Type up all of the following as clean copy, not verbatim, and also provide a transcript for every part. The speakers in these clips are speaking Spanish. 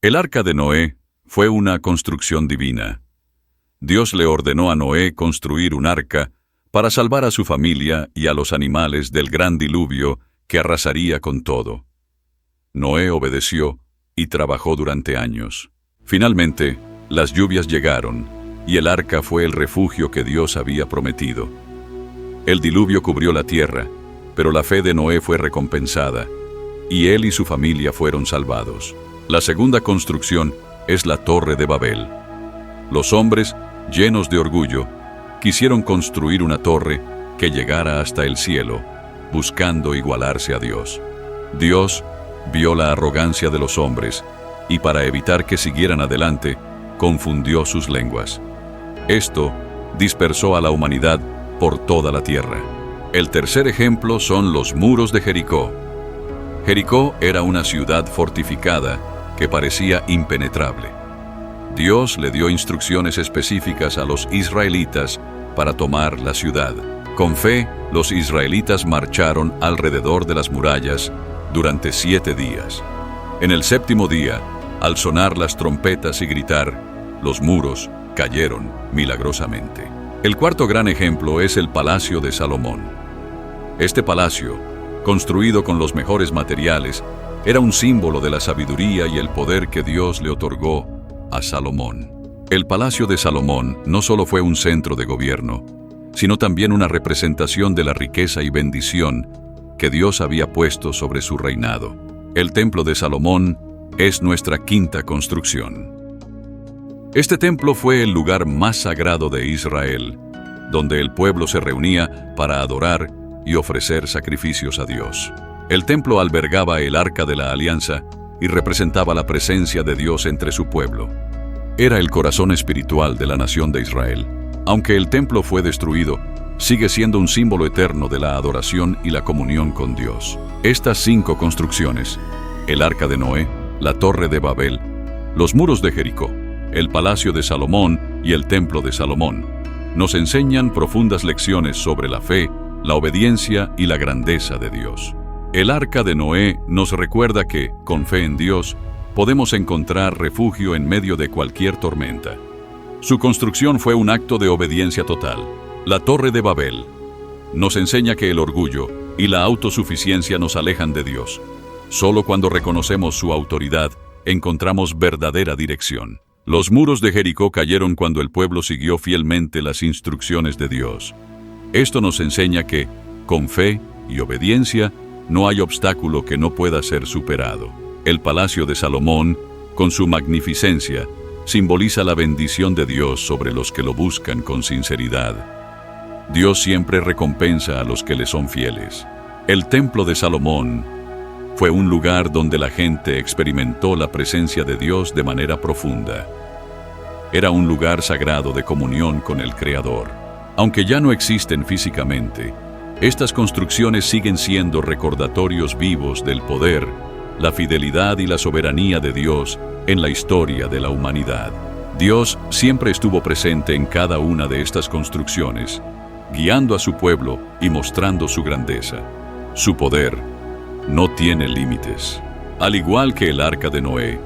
El arca de Noé fue una construcción divina. Dios le ordenó a Noé construir un arca para salvar a su familia y a los animales del gran diluvio que arrasaría con todo. Noé obedeció y trabajó durante años. Finalmente, las lluvias llegaron y el arca fue el refugio que Dios había prometido. El diluvio cubrió la tierra, pero la fe de Noé fue recompensada y él y su familia fueron salvados. La segunda construcción es la Torre de Babel. Los hombres, llenos de orgullo, quisieron construir una torre que llegara hasta el cielo, buscando igualarse a Dios. Dios vio la arrogancia de los hombres y para evitar que siguieran adelante, confundió sus lenguas. Esto dispersó a la humanidad por toda la tierra. El tercer ejemplo son los muros de Jericó. Jericó era una ciudad fortificada que parecía impenetrable. Dios le dio instrucciones específicas a los israelitas para tomar la ciudad. Con fe, los israelitas marcharon alrededor de las murallas durante 7 días. En el 7º día, al sonar las trompetas y gritar, los muros cayeron milagrosamente. El cuarto gran ejemplo es el Palacio de Salomón. Este palacio, construido con los mejores materiales, era un símbolo de la sabiduría y el poder que Dios le otorgó a Salomón. El Palacio de Salomón no solo fue un centro de gobierno, sino también una representación de la riqueza y bendición que Dios había puesto sobre su reinado. El Templo de Salomón es nuestra quinta construcción. Este templo fue el lugar más sagrado de Israel, donde el pueblo se reunía para adorar y ofrecer sacrificios a Dios. El templo albergaba el Arca de la Alianza y representaba la presencia de Dios entre su pueblo. Era el corazón espiritual de la nación de Israel. Aunque el templo fue destruido, sigue siendo un símbolo eterno de la adoración y la comunión con Dios. Estas 5 construcciones, el Arca de Noé, la Torre de Babel, los muros de Jericó, el Palacio de Salomón y el Templo de Salomón, nos enseñan profundas lecciones sobre la fe, la obediencia y la grandeza de Dios. El Arca de Noé nos recuerda que, con fe en Dios, podemos encontrar refugio en medio de cualquier tormenta. Su construcción fue un acto de obediencia total. La Torre de Babel nos enseña que el orgullo y la autosuficiencia nos alejan de Dios. Solo cuando reconocemos su autoridad, encontramos verdadera dirección. Los muros de Jericó cayeron cuando el pueblo siguió fielmente las instrucciones de Dios. Esto nos enseña que, con fe y obediencia, no hay obstáculo que no pueda ser superado. El Palacio de Salomón, con su magnificencia, simboliza la bendición de Dios sobre los que lo buscan con sinceridad. Dios siempre recompensa a los que le son fieles. El Templo de Salomón fue un lugar donde la gente experimentó la presencia de Dios de manera profunda. Era un lugar sagrado de comunión con el Creador. Aunque ya no existen físicamente, estas construcciones siguen siendo recordatorios vivos del poder, la fidelidad y la soberanía de Dios en la historia de la humanidad. Dios siempre estuvo presente en cada una de estas construcciones, guiando a su pueblo y mostrando su grandeza. Su poder no tiene límites. Al igual que el Arca de Noé,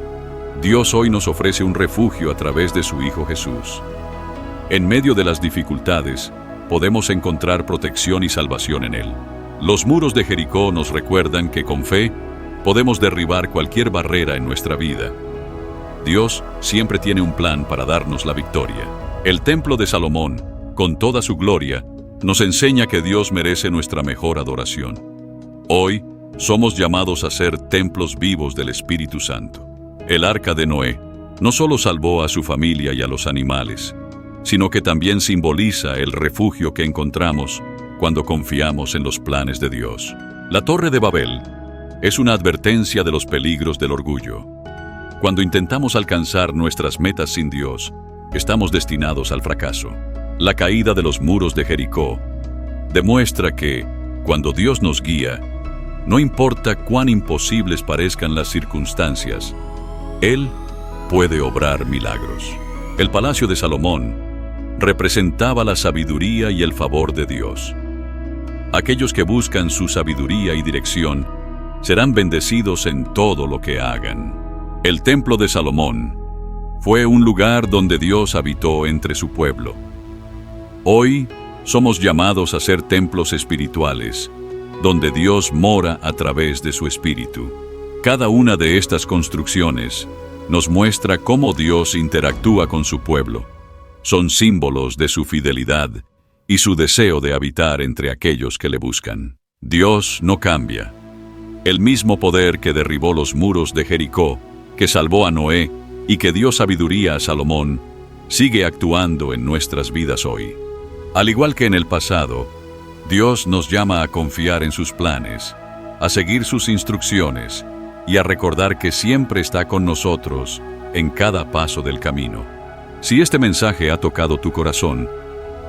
Dios hoy nos ofrece un refugio a través de su Hijo Jesús. En medio de las dificultades, podemos encontrar protección y salvación en Él. Los muros de Jericó nos recuerdan que con fe podemos derribar cualquier barrera en nuestra vida. Dios siempre tiene un plan para darnos la victoria. El Templo de Salomón, con toda su gloria, nos enseña que Dios merece nuestra mejor adoración. Hoy somos llamados a ser templos vivos del Espíritu Santo. El Arca de Noé no solo salvó a su familia y a los animales, sino que también simboliza el refugio que encontramos cuando confiamos en los planes de Dios. La Torre de Babel es una advertencia de los peligros del orgullo. Cuando intentamos alcanzar nuestras metas sin Dios, estamos destinados al fracaso. La caída de los muros de Jericó demuestra que, cuando Dios nos guía, no importa cuán imposibles parezcan las circunstancias, Él puede obrar milagros. El Palacio de Salomón representaba la sabiduría y el favor de Dios. Aquellos que buscan su sabiduría y dirección serán bendecidos en todo lo que hagan. El Templo de Salomón fue un lugar donde Dios habitó entre su pueblo. Hoy somos llamados a ser templos espirituales, donde Dios mora a través de su Espíritu. Cada una de estas construcciones nos muestra cómo Dios interactúa con su pueblo. Son símbolos de su fidelidad y su deseo de habitar entre aquellos que le buscan. Dios no cambia. El mismo poder que derribó los muros de Jericó, que salvó a Noé y que dio sabiduría a Salomón, sigue actuando en nuestras vidas hoy. Al igual que en el pasado, Dios nos llama a confiar en sus planes, a seguir sus instrucciones y a recordar que siempre está con nosotros en cada paso del camino. Si este mensaje ha tocado tu corazón,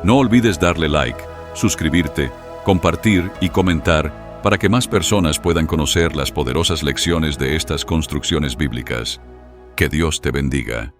no olvides darle like, suscribirte, compartir y comentar para que más personas puedan conocer las poderosas lecciones de estas construcciones bíblicas. Que Dios te bendiga.